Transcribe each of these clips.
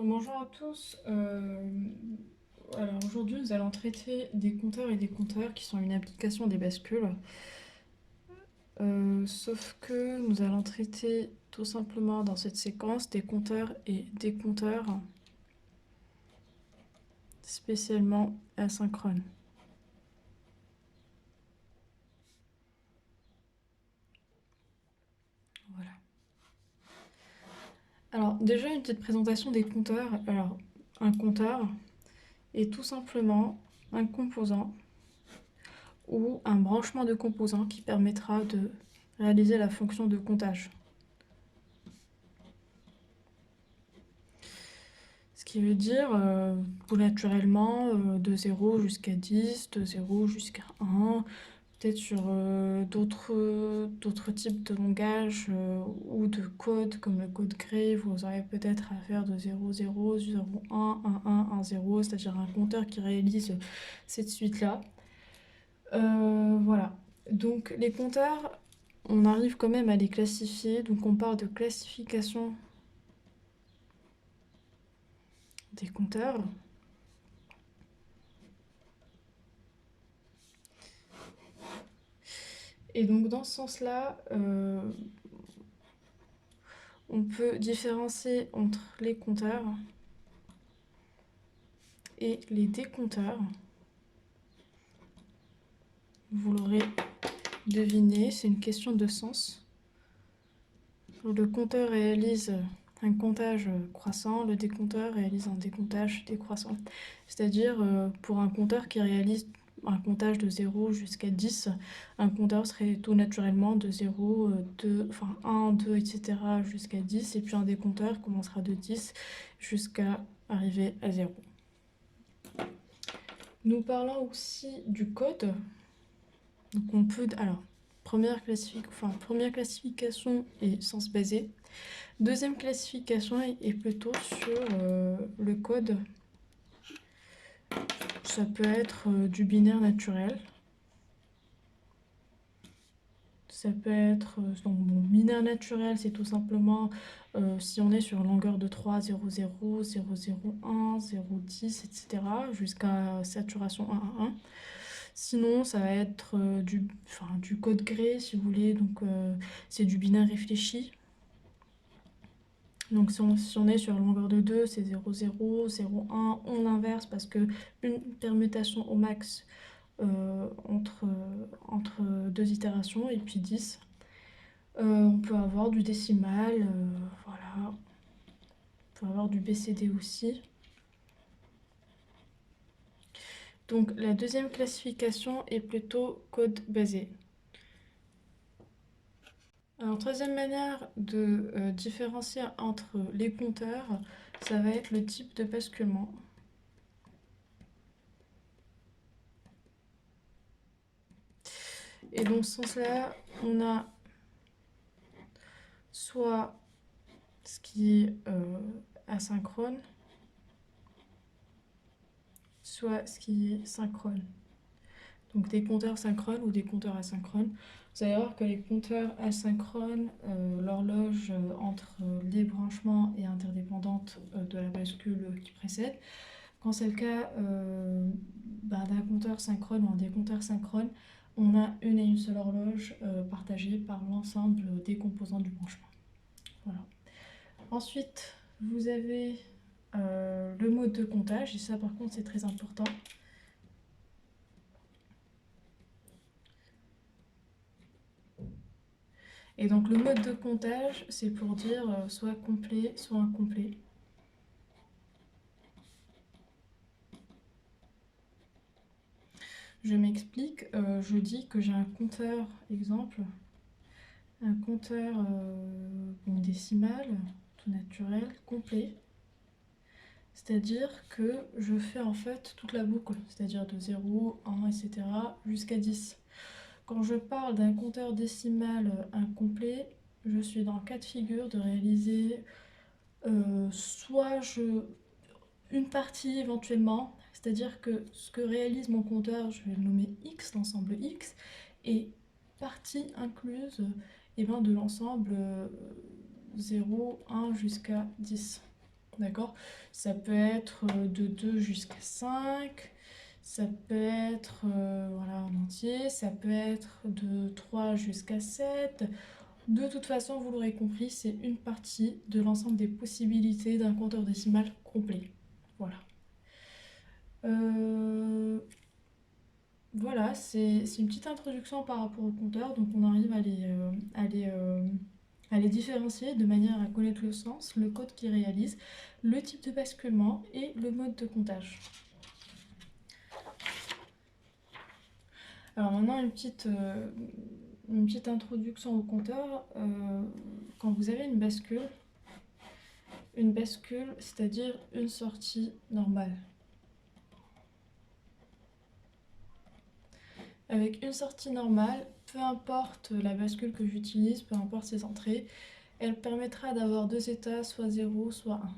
Bonjour à tous. Alors aujourd'hui, nous allons traiter des compteurs et des compteurs qui sont une application des bascules. Sauf que nous allons traiter tout simplement dans cette séquence des compteurs et des compteurs spécialement asynchrones. Voilà. Alors déjà une petite présentation des compteurs. Alors un compteur est tout simplement un composant ou un branchement de composants qui permettra de réaliser la fonction de comptage. Ce qui veut dire tout naturellement de 0 jusqu'à 10, de 0 jusqu'à 1, peut-être sur d'autres types de langages ou de codes comme le code Gray, vous aurez peut-être à faire de 0, 0, 0, 1, 1, 1, 1, 0, c'est-à-dire un compteur qui réalise cette suite-là. Voilà. Donc les compteurs, on arrive quand même à les classifier, donc on parle de classification des compteurs. Et donc dans ce sens-là, on peut différencier entre les compteurs et les décompteurs. Vous l'aurez deviné, c'est une question de sens. Le compteur réalise un comptage croissant, le décompteur réalise un décomptage décroissant. C'est-à-dire, pour un compteur qui réalise un comptage de 0 jusqu'à 10, un compteur serait tout naturellement de 0, 2, enfin 1, 2, etc. jusqu'à 10, et puis un décompteur commencera de 10 jusqu'à arriver à 0. Nous parlons aussi du code. Donc on peut, alors, première classification est sens basé. Deuxième classification est plutôt sur le code. Ça peut être du binaire naturel. Ça peut être, donc bon, binaire naturel, c'est tout simplement si on est sur une longueur de 3, 0, 0, 0, 0, 1, 0, 10, etc. jusqu'à saturation 1, 1, 1. Sinon, ça va être du code Gray, si vous voulez, donc c'est du binaire réfléchi. Donc si on est sur une longueur de 2, c'est 0, 0, 0, 1, on inverse parce que une permutation au max entre deux itérations et puis 10. On peut avoir du décimal, voilà. On peut avoir du BCD aussi. Donc la deuxième classification est plutôt code basé. Alors, troisième manière de différencier entre les compteurs, ça va être le type de basculement. Et dans ce sens-là, on a soit ce qui est asynchrone, soit ce qui est synchrone. Donc des compteurs synchrones ou des compteurs asynchrones. Vous allez voir que les compteurs asynchrones, l'horloge entre les branchements est interdépendante de la bascule qui précède. Quand c'est le cas d'un compteur synchrone ou un décompteur synchrone, on a une et une seule horloge partagée par l'ensemble des composants du branchement. Voilà. Ensuite, vous avez le mode de comptage, et ça par contre c'est très important. Et donc le mode de comptage, c'est pour dire soit complet, soit incomplet. Je m'explique, je dis que j'ai un compteur, exemple, un compteur décimal, tout naturel, complet. C'est-à-dire que je fais en fait toute la boucle, c'est-à-dire de 0, 1, etc. jusqu'à 10. Quand je parle d'un compteur décimal incomplet, je suis dans le cas de figure de réaliser soit une partie éventuellement, c'est-à-dire que ce que réalise mon compteur, je vais le nommer X, l'ensemble X, et partie incluse de l'ensemble 0, 1 jusqu'à 10. D'accord? Ça peut être de 2 jusqu'à 5, ça peut être voilà, en entier, ça peut être de 3 jusqu'à 7. De toute façon, vous l'aurez compris, c'est une partie de l'ensemble des possibilités d'un compteur décimal complet. Voilà. Voilà, c'est une petite introduction par rapport au compteur, donc on arrive à les différencier de manière à connaître le sens, le code qu'ils réalisent, le type de basculement et le mode de comptage. Alors maintenant, une petite introduction au compteur. Quand vous avez une bascule, c'est-à-dire une sortie normale. Avec une sortie normale, peu importe la bascule que j'utilise, peu importe ses entrées, elle permettra d'avoir deux états, soit 0, soit 1.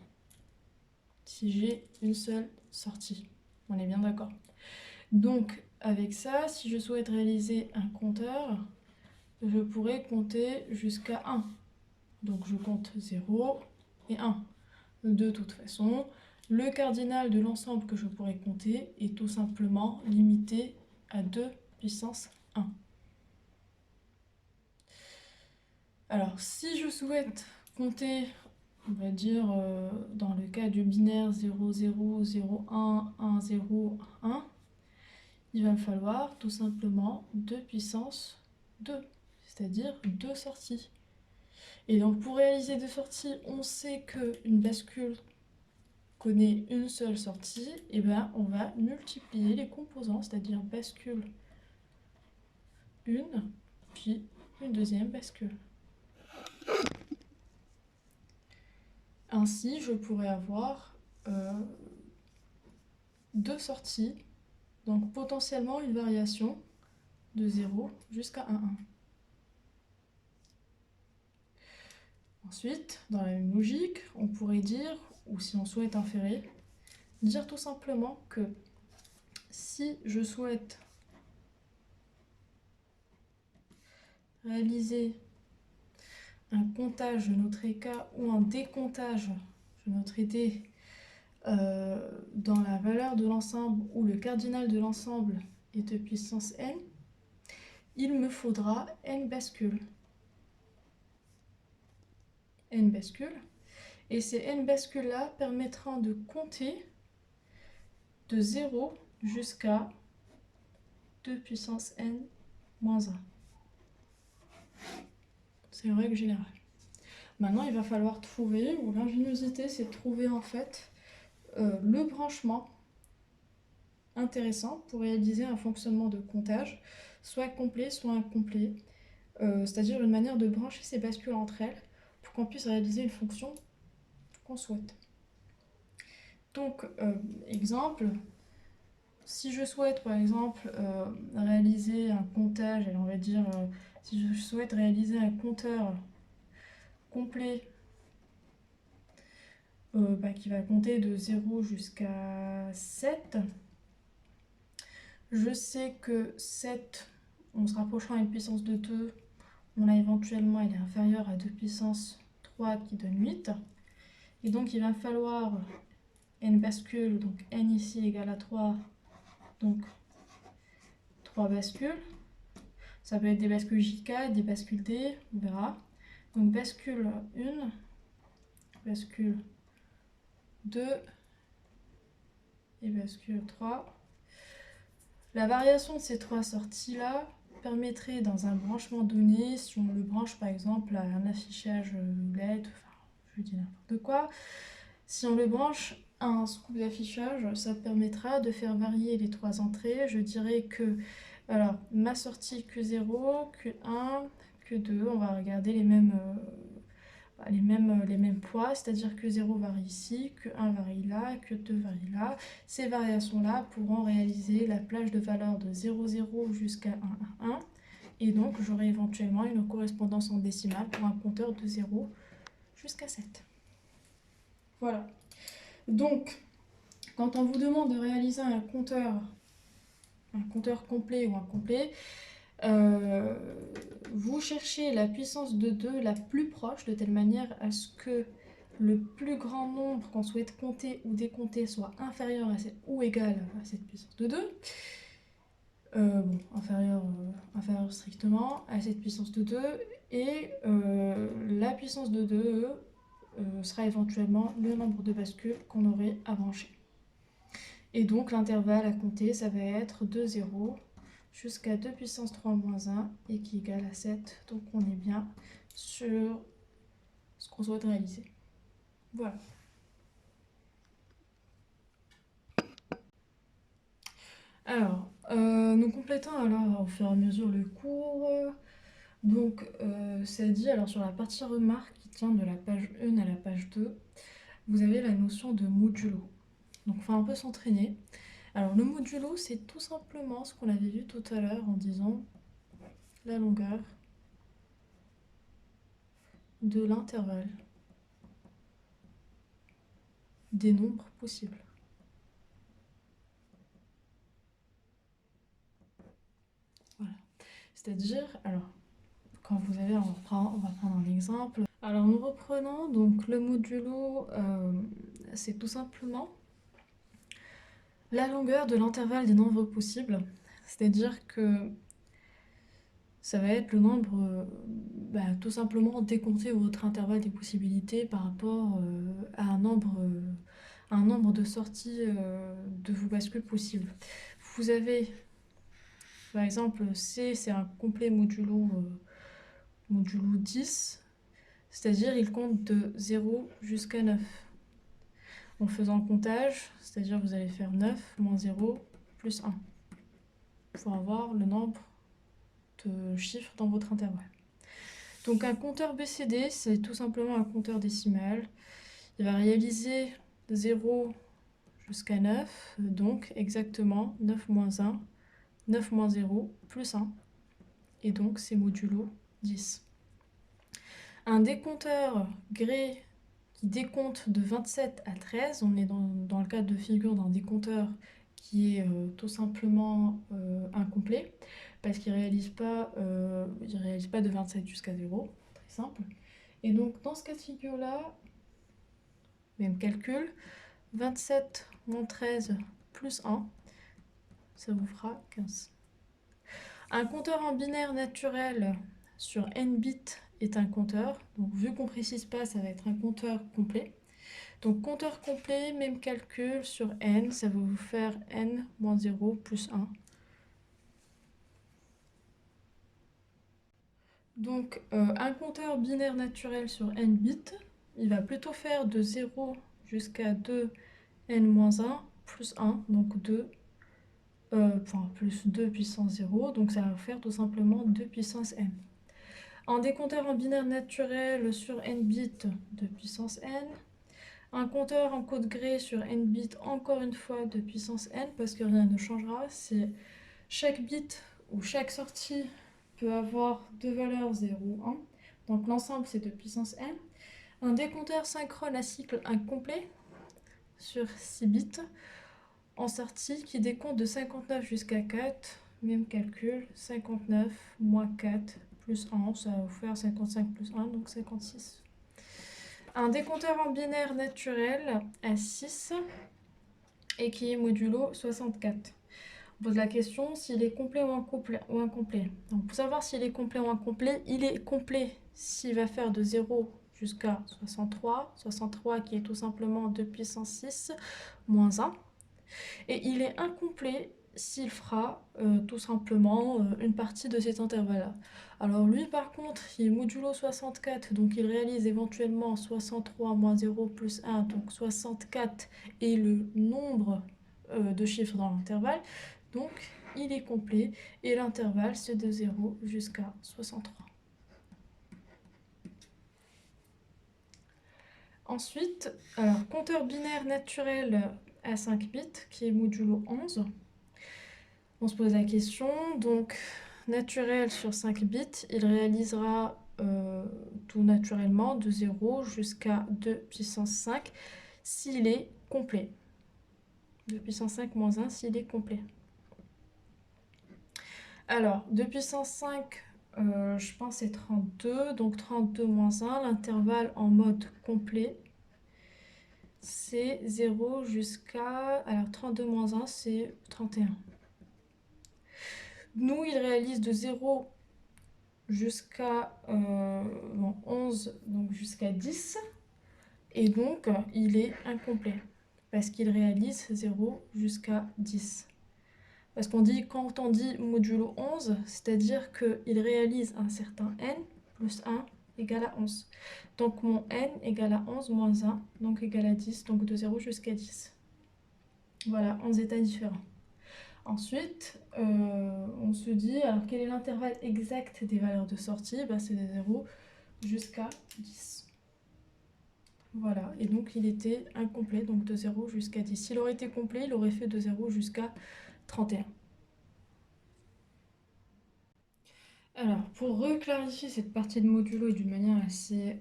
Si j'ai une seule sortie. On est bien d'accord. Donc, avec ça, si je souhaite réaliser un compteur, je pourrais compter jusqu'à 1. Donc, je compte 0 et 1. De toute façon, le cardinal de l'ensemble que je pourrais compter est tout simplement limité à 2 puissance 1. Alors, si je souhaite compter, on va dire, dans le cas du binaire 0, 0, 0, 1, 1, 0, 1, il va me falloir tout simplement 2 puissance 2, c'est-à-dire 2 sorties. Et donc, pour réaliser 2 sorties, on sait qu'une bascule connaît une seule sortie, et bien on va multiplier les composants, c'est-à-dire bascule 1, puis une deuxième bascule. Ainsi, je pourrais avoir 2 sorties, donc potentiellement une variation de 0 jusqu'à 1, 1. Ensuite, dans la même logique, on pourrait dire, ou si on souhaite inférer, dire tout simplement que si je souhaite réaliser un comptage, je noterai K, ou un décomptage, je noterai D, dans la valeur de l'ensemble où le cardinal de l'ensemble est de puissance n, il me faudra n bascules. N bascules. Et ces n bascules-là permettront de compter de 0 jusqu'à 2 puissance n moins 1. C'est une règle générale. Maintenant, il va falloir trouver, ou l'ingéniosité, c'est de trouver en fait le branchement intéressant pour réaliser un fonctionnement de comptage, soit complet, soit incomplet, c'est-à-dire une manière de brancher ces bascules entre elles pour qu'on puisse réaliser une fonction qu'on souhaite. Donc, exemple, si je souhaite par exemple réaliser un comptage, on va dire, si je souhaite réaliser un compteur complet qui va compter de 0 jusqu'à 7, je sais que 7, on se rapprochera à une puissance de 2, on a éventuellement, il est inférieur à 2 puissance 3 qui donne 8. Et donc il va falloir n bascules, donc n ici égale à 3, donc 3 bascules. Ça peut être des bascules JK, des bascules D, on verra. Donc bascule 1, bascule 2 et bascule 3. La variation de ces 3 sorties-là permettrait dans un branchement donné, si on le branche par exemple à un affichage LED, enfin je dis n'importe quoi, si on le branche à un scoop d'affichage, ça permettra de faire varier les 3 entrées. Je dirais que alors, ma sortie Q0, Q1, Q2, on va regarder les mêmes poids, c'est-à-dire que 0 varie ici, Q1 varie là, Q2 varie là. Ces variations-là pourront réaliser la plage de valeurs de 0, 0 jusqu'à 1, 1, 1. Et donc, j'aurai éventuellement une correspondance en décimale pour un compteur de 0 jusqu'à 7. Voilà. Donc, quand on vous demande de réaliser un compteur complet ou incomplet, vous cherchez la puissance de 2 la plus proche, de telle manière à ce que le plus grand nombre qu'on souhaite compter ou décompter soit inférieur à 7 ou égal à 7 puissance de 2, bon, inférieur strictement à 7 puissance de 2, et la puissance de 2 sera éventuellement le nombre de bascules qu'on aurait à brancher. Et donc l'intervalle à compter, ça va être de 0 jusqu'à 2 puissance 3 moins 1 et qui est égal à 7. Donc on est bien sur ce qu'on souhaite réaliser. Voilà. Alors, nous complétons alors au fur et à mesure le cours. Donc, ça dit, alors sur la partie remarque qui tient de la page 1 à la page 2, vous avez la notion de modulo. Donc, on va un peu s'entraîner. Alors, le modulo, c'est tout simplement ce qu'on avait vu tout à l'heure en disant la longueur de l'intervalle des nombres possibles. Voilà. C'est-à-dire, alors, quand vous avez, on va prendre un exemple. Alors, nous reprenons donc le modulo, c'est tout simplement la longueur de l'intervalle des nombres possibles. C'est-à-dire que ça va être le nombre, tout simplement décompter votre intervalle des possibilités par rapport à un nombre de sorties de vos bascules possibles. Vous avez, par exemple, C, c'est un complet modulo 10, c'est-à-dire il compte de 0 jusqu'à 9. En faisant le comptage, c'est-à-dire vous allez faire 9 moins 0 plus 1 pour avoir le nombre de chiffres dans votre intervalle. Donc un compteur BCD, c'est tout simplement un compteur décimal. Il va réaliser 0 jusqu'à 9, donc exactement 9 moins 1, 9 moins 0, plus 1. Et donc c'est modulo 10. Un décompteur gré qui décompte de 27 à 13, on est dans le cas de figure d'un décompteur qui est tout simplement incomplet, parce qu'il ne réalise pas de 27 jusqu'à 0, très simple. Et donc dans ce cas de figure-là, même calcul, 27 moins 13 plus 1, ça vous fera 15. Un compteur en binaire naturel sur n bits est un compteur, donc vu qu'on ne précise pas, ça va être un compteur complet. Donc compteur complet, même calcul sur n, ça va vous faire n moins 0 plus 1. Donc un compteur binaire naturel sur n bits, il va plutôt faire de 0 jusqu'à 2 n moins 1 plus 1, donc 2, plus 2 puissance 0, donc ça va faire tout simplement 2 puissance n. Un décompteur en binaire naturel sur n bits, 2 puissance n. Un compteur en code gré sur n bits, encore une fois 2 puissance n, parce que rien ne changera. C'est chaque bit ou chaque sortie peut avoir deux valeurs 0 ou 1. Donc l'ensemble c'est 2 puissance n. Un décompteur synchrone à cycle incomplet sur 6 bits en sortie qui décompte de 59 jusqu'à 4. Même calcul, 59 moins 4 plus 1, ça va vous faire 55 plus 1, donc 56. Un décompteur en binaire naturel à 6 et qui est modulo 64. On pose la question s'il est complet ou incomplet. Donc pour savoir s'il est complet ou incomplet, il est complet s'il va faire de 0 jusqu'à 63. 63 qui est tout simplement 2 puissance 6 moins 1. Et il est incomplet s'il fera tout simplement une partie de cet intervalle-là. Alors lui par contre, il est modulo 64, donc il réalise éventuellement 63 moins 0 plus 1, donc 64 est le nombre de chiffres dans l'intervalle, donc il est complet et l'intervalle c'est de 0 jusqu'à 63. Ensuite, alors compteur binaire naturel à 5 bits qui est modulo 11. On se pose la question, donc naturel sur 5 bits, il réalisera tout naturellement de 0 jusqu'à 2 puissance 5 s'il est complet. 2 puissance 5 moins 1 s'il est complet. Alors, 2 puissance 5, je pense c'est 32, donc 32 moins 1, l'intervalle en mode complet, c'est 0 jusqu'à... Alors 32 moins 1, c'est 31. Nous, il réalise de 0 jusqu'à 11, donc jusqu'à 10. Et donc, il est incomplet. Parce qu'il réalise 0 jusqu'à 10. Parce qu'on dit, quand on dit modulo 11, c'est-à-dire qu'il réalise un certain n plus 1 égale à 11. Donc mon n égale à 11 moins 1, donc égale à 10, donc de 0 jusqu'à 10. Voilà, 11 états différents. Ensuite, on se dit, alors quel est l'intervalle exact des valeurs de sortie? C'est de 0 jusqu'à 10. Voilà, et donc il était incomplet, donc de 0 jusqu'à 10. S'il aurait été complet, il aurait fait de 0 jusqu'à 31. Alors, pour reclarifier cette partie de modulo et d'une manière assez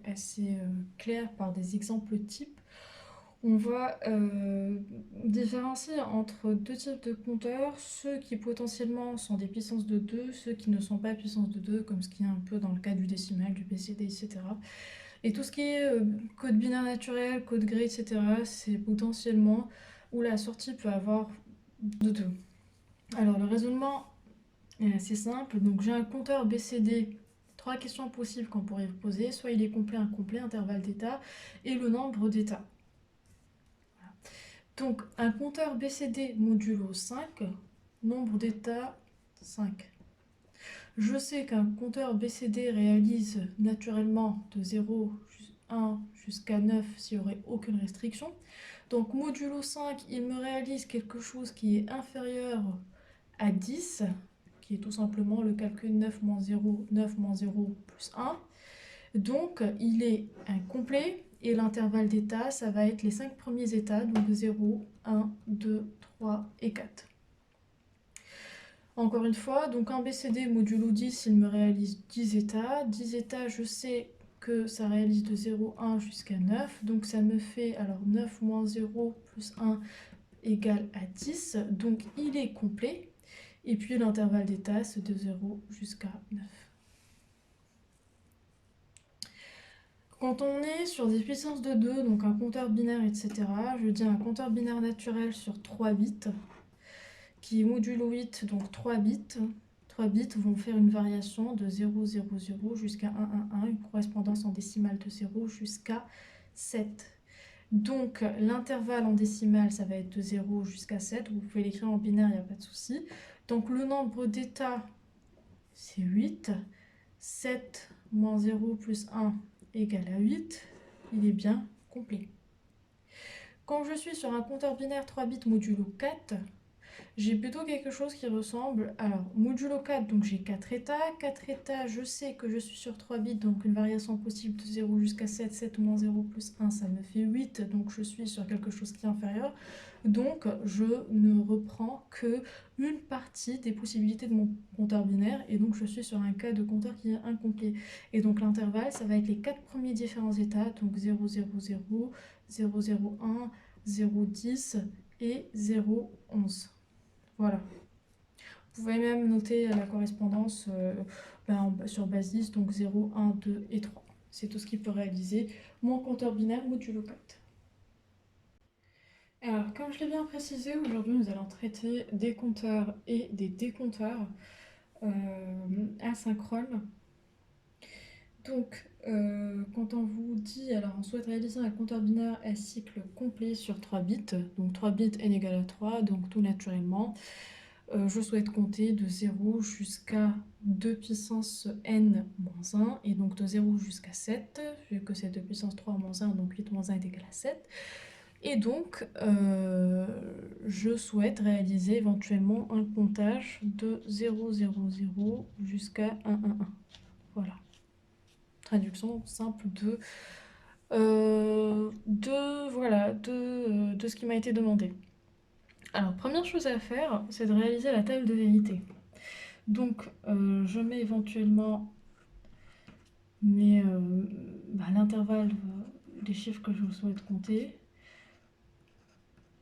claire par des exemples types, on va différencier entre deux types de compteurs, ceux qui potentiellement sont des puissances de 2, ceux qui ne sont pas puissance de 2, comme ce qui est un peu dans le cas du décimal, du BCD, etc. Et tout ce qui est code binaire naturel, code gris, etc., c'est potentiellement où la sortie peut avoir de 2. Alors, le raisonnement est assez simple. Donc, j'ai un compteur BCD. 3 questions possibles qu'on pourrait vous poser. Soit il est complet, incomplet, intervalle d'état, et le nombre d'états. Voilà. Donc, un compteur BCD modulo 5, nombre d'états 5. Je sais qu'un compteur BCD réalise naturellement de 0, 1 jusqu'à 9 s'il n'y aurait aucune restriction. Donc modulo 5, il me réalise quelque chose qui est inférieur à 10, qui est tout simplement le calcul 9 moins 0, 9 moins 0 plus 1. Donc il est incomplet et l'intervalle d'état, ça va être les 5 premiers états, donc 0, 1, 2, 3 et 4. Encore une fois, donc un BCD modulo 10, il me réalise 10 états. 10 états, je sais que ça réalise de 0, 1 jusqu'à 9. Donc ça me fait alors 9 moins 0 plus 1 égale à 10. Donc il est complet. Et puis l'intervalle d'état, c'est de 0 jusqu'à 9. Quand on est sur des puissances de 2, donc un compteur binaire, etc., je dis un compteur binaire naturel sur 3 bits, qui est modulo 8, donc 3 bits. 3 bits vont faire une variation de 0, 0, 0 jusqu'à 1, 1, 1, une correspondance en décimale de 0 jusqu'à 7. Donc l'intervalle en décimale, ça va être de 0 jusqu'à 7. Vous pouvez l'écrire en binaire, il n'y a pas de souci. Donc le nombre d'états, c'est 8. 7 moins 0 plus 1 égale à 8. Il est bien complet. Quand je suis sur un compteur binaire 3 bits modulo 4, j'ai plutôt quelque chose qui ressemble, alors modulo 4, donc j'ai 4 états, 4 états, je sais que je suis sur 3 bits, donc une variation possible de 0 jusqu'à 7, 7 moins 0 plus 1, ça me fait 8, donc je suis sur quelque chose qui est inférieur, donc je ne reprends que une partie des possibilités de mon compteur binaire, et donc je suis sur un cas de compteur qui est incomplet, et donc l'intervalle, ça va être les 4 premiers différents états, donc 0, 0, 0, 0, 0, 1, 0, 10 et 0, 11. Voilà. Vous pouvez même noter la correspondance sur base 10, donc 0, 1, 2 et 3. C'est tout ce qui peut réaliser mon compteur binaire modulo 4. Alors, comme je l'ai bien précisé, aujourd'hui nous allons traiter des compteurs et des décompteurs asynchrones. Donc, quand on vous dit, alors on souhaite réaliser un compteur binaire à cycle complet sur 3 bits, donc 3 bits n égale à 3, donc tout naturellement, je souhaite compter de 0 jusqu'à 2 puissance n moins 1, et donc de 0 jusqu'à 7, vu que c'est 2 puissance 3 moins 1, donc 8 moins 1 est égal à 7. Et donc, je souhaite réaliser éventuellement un comptage de 0, 0, 0 jusqu'à 1, 1, 1. Voilà. Traduction simple de ce qui m'a été demandé. Alors, première chose à faire, c'est de réaliser la table de vérité. Donc, je mets éventuellement l'intervalle des chiffres que je souhaite compter.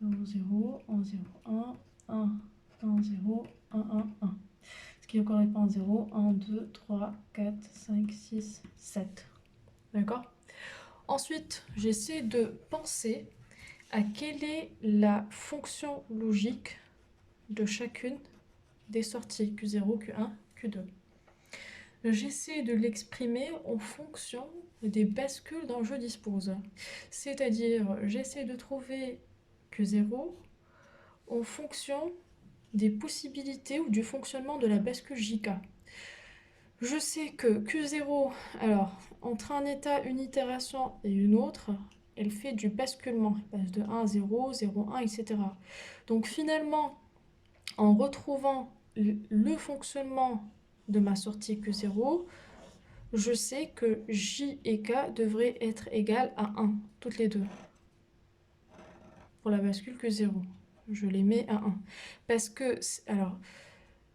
0, 0, 1, 0, 1, 1, 1, 0, 1, 1, 1. Ce qui correspond à 0, 1, 2, 3, 4, 5, 6, 7. D'accord ? Ensuite, j'essaie de penser à quelle est la fonction logique de chacune des sorties Q0, Q1, Q2. J'essaie de l'exprimer en fonction des bascules dont je dispose. C'est-à-dire, j'essaie de trouver Q0 en fonction des possibilités ou du fonctionnement de la bascule JK. Je sais que Q0, alors, entre un état, une itération et une autre, elle fait du basculement. Elle passe de 1 à 0, 0, 1, etc. Donc finalement, en retrouvant le fonctionnement de ma sortie Q0, je sais que J et K devraient être égales à 1, toutes les deux. Pour la bascule Q0, je les mets à 1. Parce que, alors,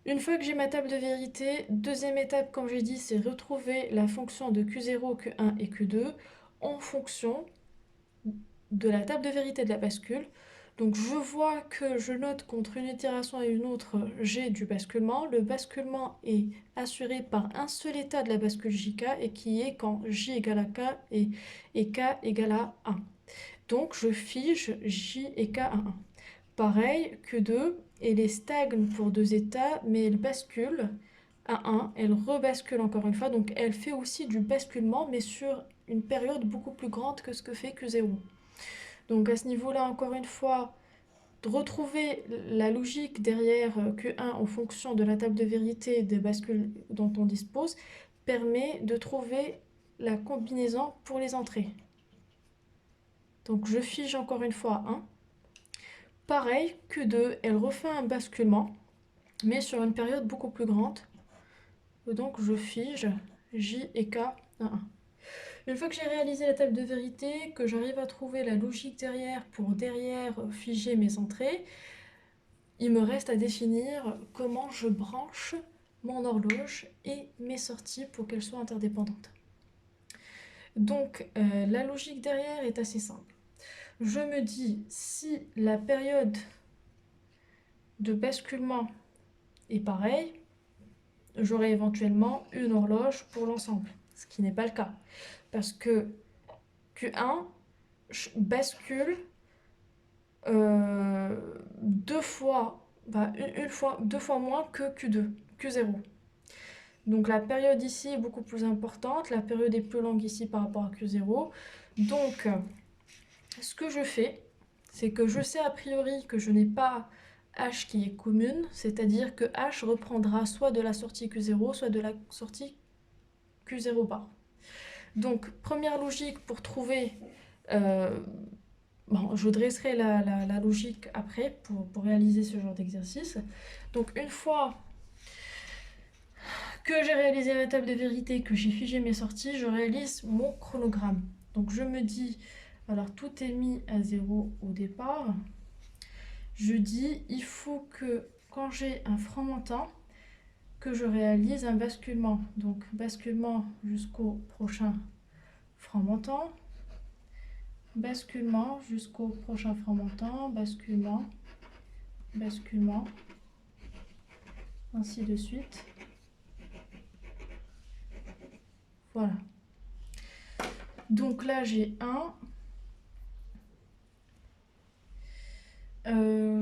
une fois que j'ai ma table de vérité, deuxième étape, comme j'ai dit, c'est retrouver la fonction de Q0, Q1 et Q2 en fonction de la table de vérité de la bascule. Donc je vois que je note qu'entre une itération et une autre, j'ai du basculement. Le basculement est assuré par un seul état de la bascule JK et qui est quand J égale à K et K égale à 1. Donc je fige J et K à 1. Pareil, Q2, elle est stagne pour deux états, mais elle bascule à 1, elle rebascule encore une fois, donc elle fait aussi du basculement, mais sur une période beaucoup plus grande que ce que fait Q0. Donc à ce niveau-là, encore une fois, de retrouver la logique derrière Q1 en fonction de la table de vérité des bascules dont on dispose permet de trouver la combinaison pour les entrées. Donc je fige encore une fois 1. Pareil, Q2, elle refait un basculement, mais sur une période beaucoup plus grande. Donc je fige J et K à 1. Une fois que j'ai réalisé la table de vérité, que j'arrive à trouver la logique derrière pour derrière figer mes entrées, il me reste à définir comment je branche mon horloge et mes sorties pour qu'elles soient interdépendantes. Donc la logique derrière est assez simple. Je me dis, si la période de basculement est pareille, j'aurai éventuellement une horloge pour l'ensemble, ce qui n'est pas le cas. Parce que Q1 bascule deux fois moins que Q2, Q0. Donc la période ici est beaucoup plus importante, la période est plus longue ici par rapport à Q0. Donc ce que je fais, c'est que je sais a priori que je n'ai pas H qui est commune, c'est-à-dire que H reprendra soit de la sortie Q0, soit de la sortie Q0 bar. Donc première logique pour trouver... Bon, je dresserai la logique après pour réaliser ce genre d'exercice. Donc une fois que j'ai réalisé la table de vérité, que j'ai figé mes sorties, je réalise mon chronogramme. Donc je me dis, alors tout est mis à 0 au départ. Je dis, il faut que quand j'ai un franc montant, que je réalise un basculement. Donc basculement jusqu'au prochain franc montant. Basculement jusqu'au prochain franc montant. Basculement. Basculement. Ainsi de suite. Voilà. Donc là, j'ai 1.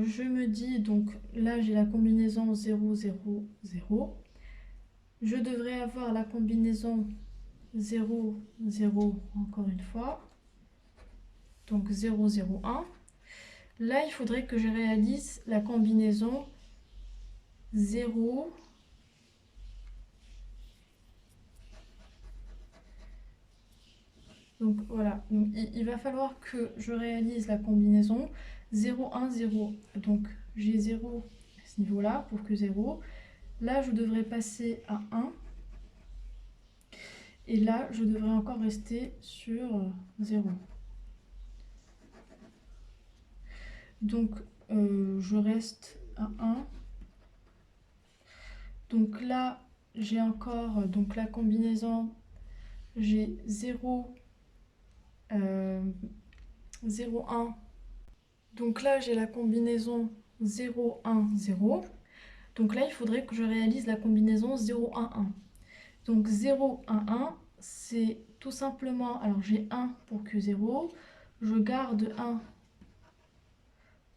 Je me dis, donc là, j'ai la combinaison 0, 0, 0. Je devrais avoir la combinaison 0, 0, encore une fois. Donc 0, 0, 1. Là, il faudrait que je réalise la combinaison 0, donc voilà, donc, il va falloir que je réalise la combinaison 0, 1, 0. Donc j'ai 0 à ce niveau-là pour que 0. Là, je devrais passer à 1. Et là, je devrais encore rester sur 0. Donc je reste à 1. Donc là, j'ai encore donc la combinaison, j'ai 0, 0, 1. Donc là, j'ai la combinaison 0, 1, 0. Donc là, il faudrait que je réalise la combinaison 0, 1, 1. Donc 0, 1, 1, c'est tout simplement... Alors j'ai 1 pour Q0, je garde 1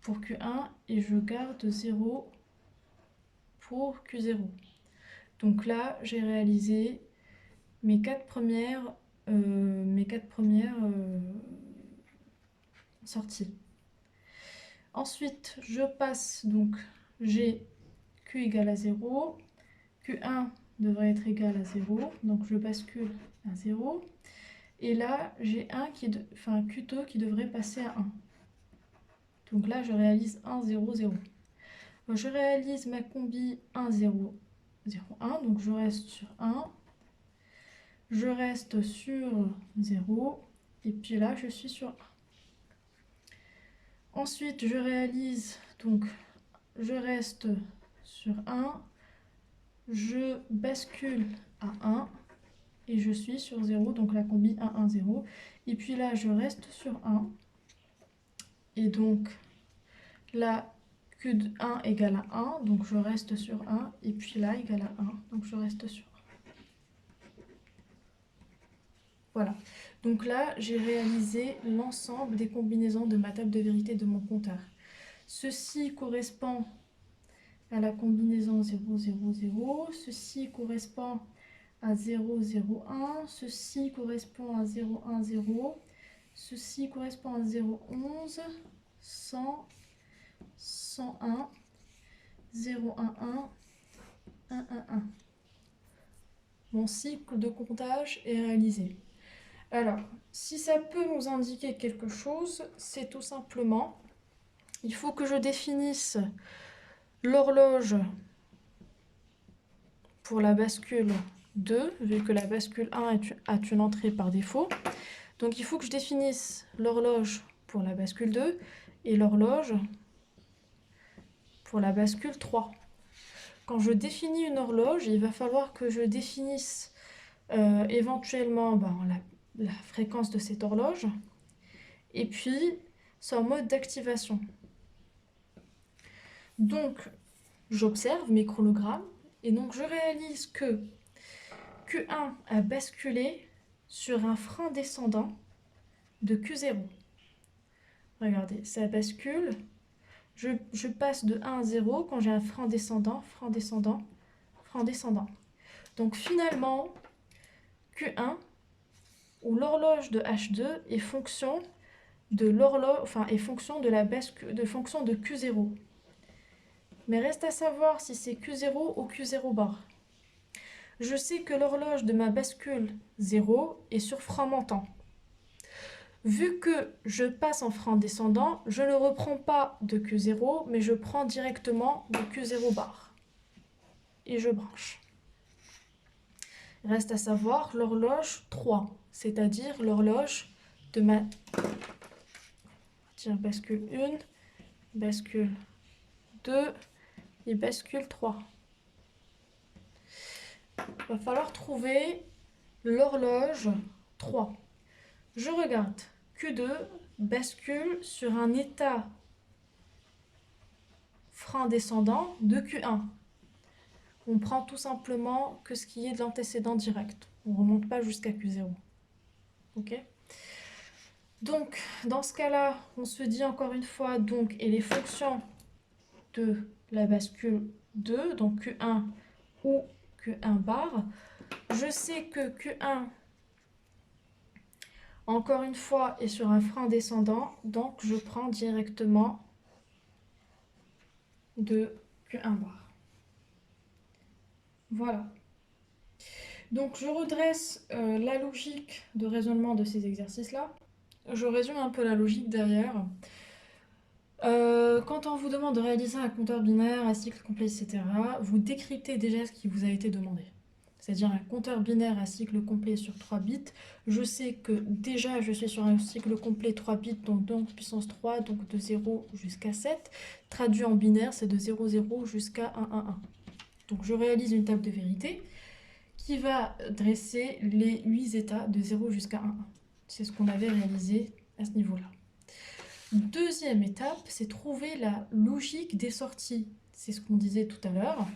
pour Q1 et je garde 0 pour Q0. Donc là, j'ai réalisé mes quatre premières sorties. Ensuite, je passe, donc j'ai Q égale à 0, Q1 devrait être égal à 0, donc je bascule à 0. Et là, j'ai Q2 qui devrait passer à 1. Donc là, je réalise 1, 0, 0. Donc, je réalise ma combi 1, 0, 0, 1. Donc je reste sur 1. Je reste sur 0. Et puis là, je suis sur 1. Ensuite, je réalise, donc je reste sur 1. Je bascule à 1. Et je suis sur 0, donc la combi 1, 1, 0. Et puis là, je reste sur 1. Et donc, là, Q1 égale à 1, donc je reste sur 1. Et puis là, égale à 1, donc je reste sur 1. Voilà. Donc là, j'ai réalisé l'ensemble des combinaisons de ma table de vérité de mon compteur. Ceci correspond à la combinaison 0, 0, 0. Ceci correspond à 0, 0, 1. Ceci correspond à 0, 1, 0. Ceci correspond à 0, 11, 100, 101, 0, 1, 1, 1, 1, 1. Mon cycle de comptage est réalisé. Alors, si ça peut nous indiquer quelque chose, c'est tout simplement, il faut que je définisse l'horloge pour la bascule 2, vu que la bascule 1 a une entrée par défaut. Donc il faut que je définisse l'horloge pour la bascule 2 et l'horloge pour la bascule 3. Quand je définis une horloge, il va falloir que je définisse éventuellement la fréquence de cette horloge et puis son mode d'activation. Donc j'observe mes chronogrammes et donc je réalise que Q1 a basculé sur un frein descendant de Q0. Regardez, ça bascule. Je passe de 1 à 0 quand j'ai un frein descendant, frein descendant, frein descendant. Donc finalement, Q1 ou l'horloge de H2 est fonction de fonction de Q0. Mais reste à savoir si c'est Q0 ou Q0 bar. Je sais que l'horloge de ma bascule 0 est sur frein montant. Vu que je passe en frein descendant, je ne reprends pas de Q0, mais je prends directement de Q0 bar. Et je branche. Reste à savoir l'horloge 3, c'est-à-dire l'horloge de ma bascule 1, bascule 2 et bascule 3. Il va falloir trouver l'horloge 3. Je regarde. Q2 bascule sur un état frein descendant de Q1. On prend tout simplement que ce qui est de l'antécédent direct. On ne remonte pas jusqu'à Q0. Ok ? Donc, dans ce cas-là, on se dit encore une fois, donc, et les fonctions de la bascule 2, donc Q1 ou Q1 bar. Je sais que Q1, encore une fois, est sur un frein descendant, donc je prends directement de Q1 bar. Voilà. Donc je redresse la logique de raisonnement de ces exercices-là. Je résume un peu la logique derrière. Quand on vous demande de réaliser un compteur binaire, un cycle complet, etc., vous décryptez déjà ce qui vous a été demandé. C'est-à-dire un compteur binaire à cycle complet sur 3 bits. Je sais que déjà je suis sur un cycle complet 3 bits, donc puissance 3, donc de 0 jusqu'à 7. Traduit en binaire, c'est de 0, 0 jusqu'à 1, 1, 1. Donc je réalise une table de vérité qui va dresser les 8 états de 0 jusqu'à 1, 1. C'est ce qu'on avait réalisé à ce niveau-là. Deuxième étape, c'est trouver la logique des sorties. C'est ce qu'on disait tout à l'heure.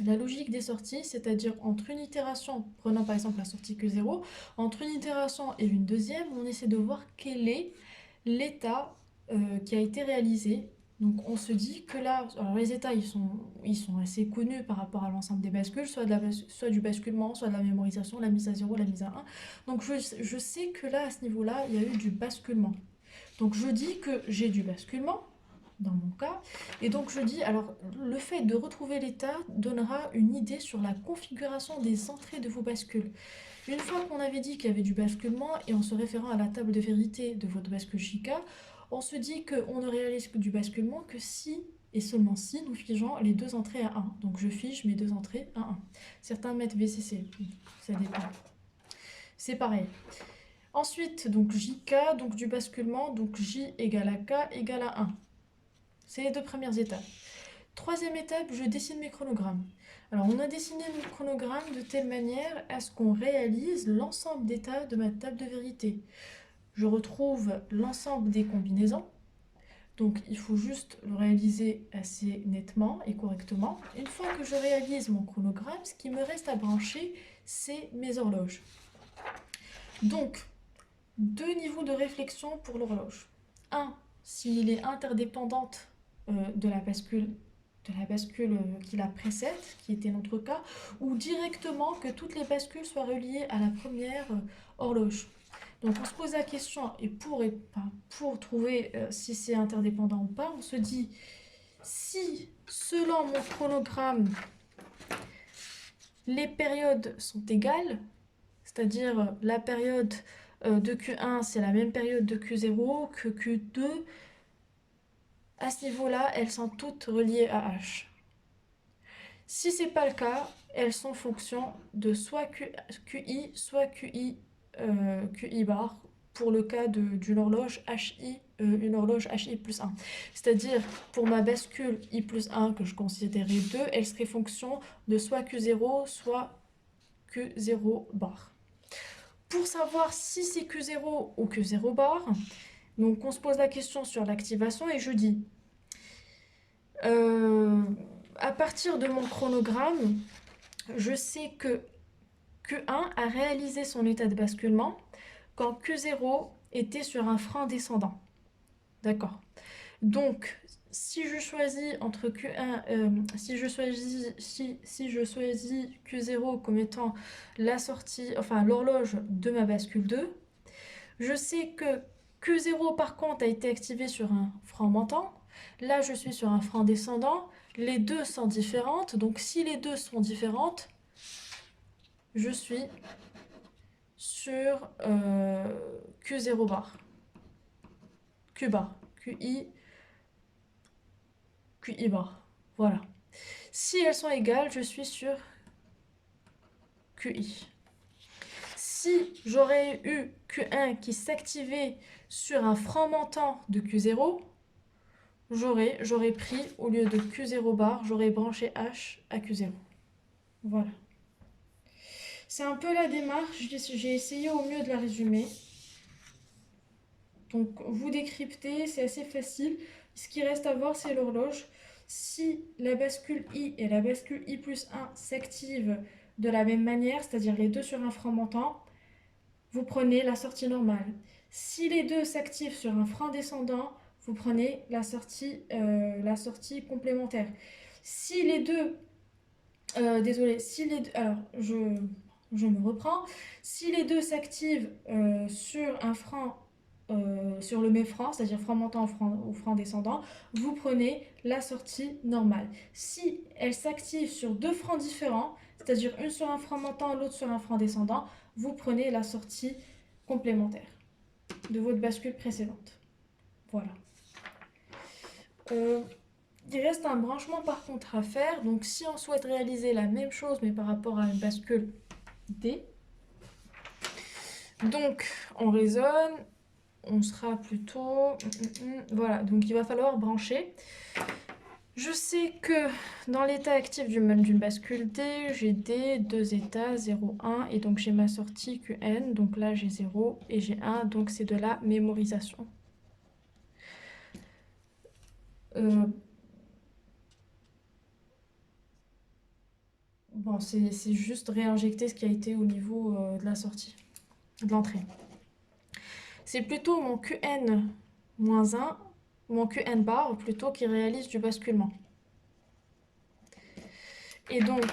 La logique des sorties, c'est-à-dire entre une itération, prenant par exemple la sortie Q0, entre une itération et une deuxième, on essaie de voir quel est l'état qui a été réalisé Donc on se dit que là, alors les états ils sont assez connus par rapport à l'ensemble des bascules, soit du basculement, soit de la mémorisation, la mise à 0, la mise à 1. Donc je sais que là, à ce niveau-là, il y a eu du basculement. Donc je dis que j'ai du basculement, dans mon cas, et donc je dis, alors le fait de retrouver l'état donnera une idée sur la configuration des entrées de vos bascules. Une fois qu'on avait dit qu'il y avait du basculement, et en se référant à la table de vérité de votre bascule Chica, on se dit qu'on ne réalise que du basculement que si, et seulement si, nous figeons les deux entrées à 1. Donc je fige mes deux entrées à 1. Certains mettent VCC, ça dépend. C'est pareil. Ensuite, donc JK, donc du basculement, donc J égale à K égale à 1. C'est les deux premières étapes. Troisième étape, je dessine mes chronogrammes. Alors, on a dessiné mes chronogrammes de telle manière à ce qu'on réalise l'ensemble d'états de ma table de vérité. Je retrouve l'ensemble des combinaisons. Donc, il faut juste le réaliser assez nettement et correctement. Une fois que je réalise mon chronogramme, ce qui me reste à brancher, c'est mes horloges. Donc, deux niveaux de réflexion pour l'horloge. Un, s'il est interdépendante de la bascule qui la précède, qui était notre cas, ou directement que toutes les bascules soient reliées à la première horloge. Donc on se pose la question, et pour trouver si c'est interdépendant ou pas, on se dit, si selon mon chronogramme, les périodes sont égales, c'est-à-dire la période de Q1, c'est la même période de Q0 que Q2, à ce niveau-là, elles sont toutes reliées à H. Si c'est pas le cas, elles sont fonction de soit QI, soit QI bar, pour le cas d'une horloge HI, une horloge HI plus 1. C'est-à-dire, pour ma bascule I plus 1, que je considérais 2, elle serait fonction de soit Q0, soit Q0 bar. Pour savoir si c'est Q0 ou Q0 bar, donc on se pose la question sur l'activation et je dis, à partir de mon chronogramme, je sais que Q1 a réalisé son état de basculement quand Q0 était sur un frein descendant. D'accord. Donc, si je choisis entre Q1, si je choisis Q0 comme étant la sortie, enfin l'horloge de ma bascule 2, je sais que Q0 par contre a été activé sur un frein montant. Là, je suis sur un frein descendant. Les deux sont différentes. Donc, si les deux sont différentes, je suis sur Q0 bar. Q bar. QI bar. Voilà. Si elles sont égales, je suis sur QI. Si j'aurais eu Q1 qui s'activait sur un franc montant de Q0, j'aurais pris, au lieu de Q0 bar, j'aurais branché H à Q0. Voilà. C'est un peu la démarche, j'ai essayé au mieux de la résumer. Donc vous décryptez, c'est assez facile. Ce qui reste à voir, c'est l'horloge. Si la bascule I et la bascule I plus 1 s'activent de la même manière, c'est-à-dire les deux sur un frein montant, vous prenez la sortie normale. Si les deux s'activent sur un frein descendant, vous prenez la sortie complémentaire. Si les deux... désolé, si les deux... Alors, je me reprends. Si les deux s'activent sur un frein, sur le même frein, c'est-à-dire frein montant ou frein descendant, vous prenez la sortie normale. Si elles s'activent sur deux freins différents, c'est-à-dire une sur un frein montant, l'autre sur un frein descendant, vous prenez la sortie complémentaire de votre bascule précédente. Voilà. Il reste un branchement par contre à faire. Donc si on souhaite réaliser la même chose mais par rapport à une bascule D, donc on raisonne, on sera plutôt... Voilà, donc il va falloir brancher. Je sais que dans l'état actif d'une bascule D, j'ai D, deux états, 0, 1, et donc j'ai ma sortie QN, donc là j'ai 0 et j'ai 1, donc c'est de la mémorisation. Bon, c'est juste réinjecter ce qui a été au niveau de la sortie, de l'entrée. C'est plutôt mon QN-1 ou mon QN bar plutôt, qui réalise du basculement. Et donc,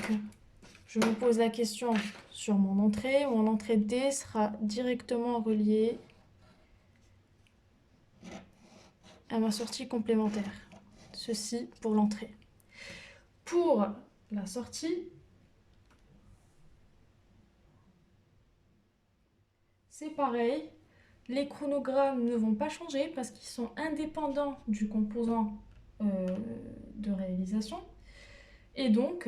je me pose la question sur mon entrée. Mon entrée D sera directement reliée à ma sortie complémentaire. Ceci pour l'entrée. Pour la sortie, c'est pareil. Les chronogrammes ne vont pas changer parce qu'ils sont indépendants du composant de réalisation. Et donc,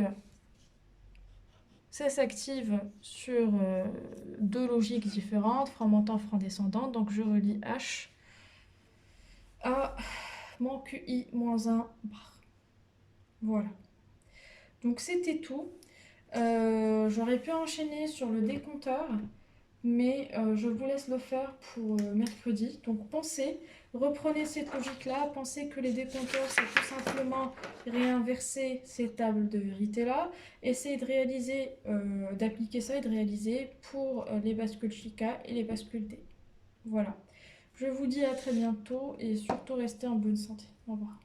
ça s'active sur deux logiques différentes, frein montant, frein descendant. Donc je relie H à mon QI-1 bar. Voilà. Donc c'était tout. J'aurais pu enchaîner sur le décompteur, mais je vous laisse le faire pour mercredi. Donc reprenez cette logique-là, pensez que les décompteurs, c'est tout simplement réinverser ces tables de vérité-là. Essayez de réaliser, d'appliquer ça et de réaliser pour les bascules Chica et les bascules D. Voilà. Je vous dis à très bientôt et surtout restez en bonne santé. Au revoir.